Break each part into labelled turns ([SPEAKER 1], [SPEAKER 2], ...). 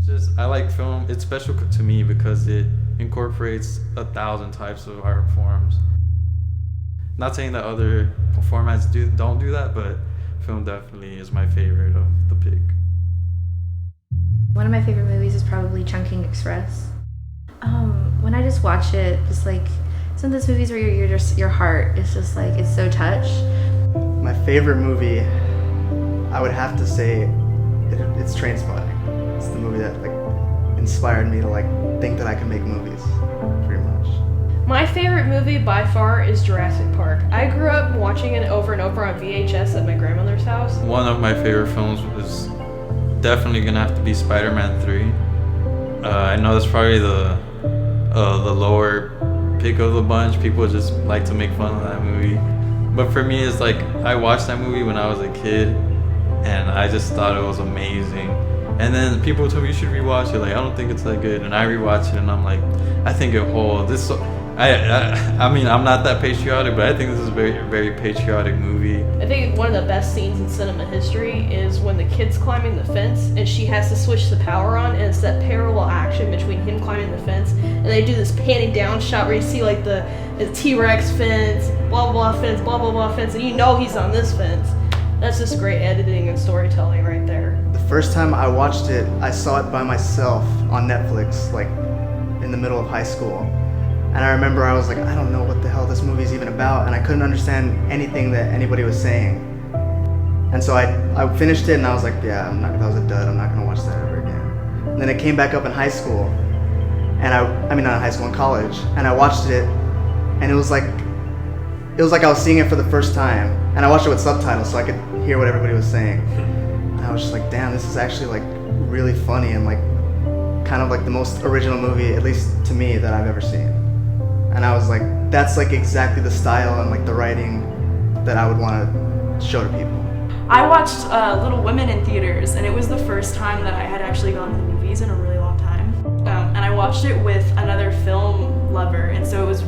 [SPEAKER 1] Just I like film. It's special to me because it incorporates 1,000 types of art forms. Not saying that other formats don't do that, but film definitely is my favorite of the pick.
[SPEAKER 2] One of my favorite movies is probably Chungking Express. When I just watch it, just like some of those movies where your heart is just like, it's so touched.
[SPEAKER 3] My favorite movie, I would have to say it's Trainspotting. It's the movie that like inspired me to like think that I can make movies, pretty much.
[SPEAKER 4] My favorite movie by far is Jurassic Park. I grew up watching it over and over on VHS at my grandmother's house.
[SPEAKER 1] One of my favorite films is definitely gonna have to be Spider-Man 3. I know that's probably the lower pick of the bunch. People just like to make fun of that movie. But for me, it's like I watched that movie when I was a kid, and I just thought it was amazing. And then people told me you should rewatch it. Like, I don't think it's that good. And I rewatched it, and I'm like, I think it holds. I mean, I'm not that patriotic, but I think this is a very, very patriotic movie.
[SPEAKER 4] I think one of the best scenes in cinema history is when the kid's climbing the fence and she has to switch the power on, and it's that parallel action between him climbing the fence, and they do this panning down shot where you see like the T-Rex fence, blah blah blah fence, blah blah blah fence, and you know he's on this fence. That's just great editing and storytelling right there.
[SPEAKER 3] The first time I watched it, I saw it by myself on Netflix, like in the middle of high school. And I remember I was like, I don't know what the hell this movie's even about, and I couldn't understand anything that anybody was saying. And so I finished it, and I was like, yeah, that was a dud. I'm not gonna watch that ever again. And then it came back up in high school, and I mean not in high school, in college, and I watched it, and it was like I was seeing it for the first time, and I watched it with subtitles so I could hear what everybody was saying. And I was just like, damn, this is actually like really funny and like kind of like the most original movie, at least to me, that I've ever seen. And I was like, that's like exactly the style and like the writing that I would want to show to people.
[SPEAKER 5] I watched Little Women in theaters, and it was the first time that I had actually gone to the movies in a really long time. And I watched it with another film lover, and so it was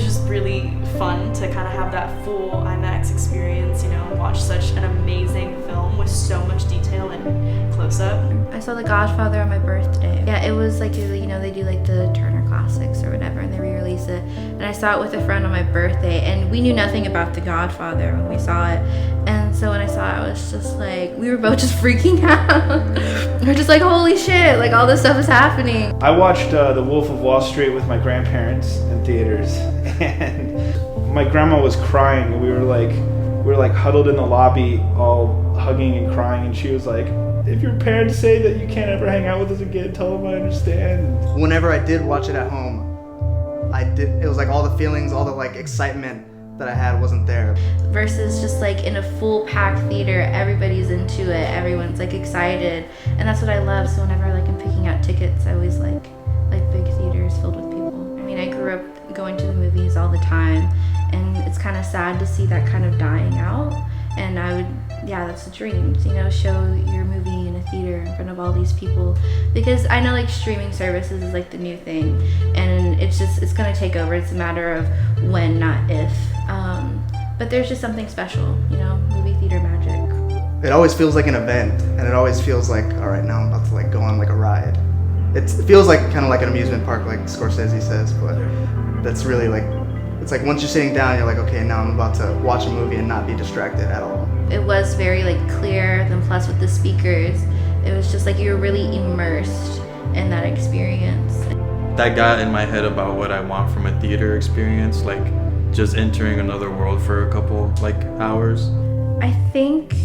[SPEAKER 5] just really fun to kind of have that full IMAX experience, you know, and watch such an amazing film with so much detail and close-up.
[SPEAKER 2] I saw The Godfather on my birthday. Yeah, it was like, you know, they do like the Turner Classics or whatever, and they re-release it. And I saw it with a friend on my birthday, and we knew nothing about The Godfather when we saw it. And so when I saw it, I was just like, we were both just freaking out. We're just like, holy shit, like all this stuff is happening.
[SPEAKER 6] I watched The Wolf of Wall Street with my grandparents in theaters, and my grandma was crying, and we were like huddled in the lobby, all hugging and crying, and she was like, if your parents say that you can't ever hang out with us again, tell them I understand.
[SPEAKER 3] Whenever I did watch it at home, it was like all the feelings, all the like excitement that I had wasn't there.
[SPEAKER 2] Versus just like in a full packed theater, everybody's into it, everyone's like excited, and that's what I love. So whenever like I'm picking out tickets, I always like big theaters filled with people. I mean, I grew up going to the movies all the time, and it's kind of sad to see that kind of dying out. And that's the dream, you know, show your movie in a theater in front of all these people, because I know like streaming services is like the new thing, and it's gonna take over. It's a matter of when, not if. But there's just something special, you know, movie theater magic.
[SPEAKER 3] It always feels like an event, and it always feels like, all right, now I'm about to like go on like a ride. It feels like kind of like an amusement park, like Scorsese says, but that's really like, it's like once you're sitting down, you're like, okay, now I'm about to watch a movie and not be distracted at all.
[SPEAKER 2] It was very like clear, then plus with the speakers, it was just like you were really immersed in that experience.
[SPEAKER 1] That got in my head about what I want from a theater experience, like just entering another world for a couple like hours.
[SPEAKER 2] I think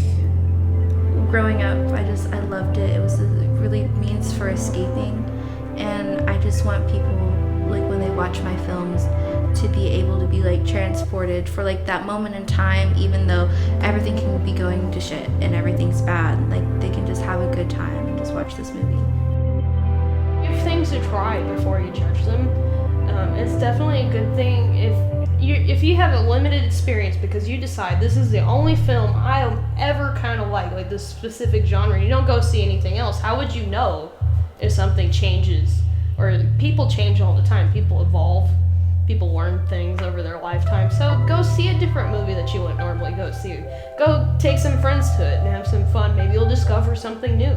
[SPEAKER 2] growing up, I loved it. It was a really means for escaping, and I just want people, like when they watch my films, to be able to be like transported for like that moment in time, even though everything can be going to shit and everything's bad. Like they can just have a good time and just watch this movie.
[SPEAKER 4] Give things a try before you judge them. It's definitely a good thing if you have a limited experience because you decide this is the only film I'll ever kind of like this specific genre. You don't go see anything else. How would you know if something changes? Or people change all the time. People evolve. People learn things over their lifetime. So go see a different movie that you wouldn't normally go see. Go take some friends to it and have some fun. Maybe you'll discover something new.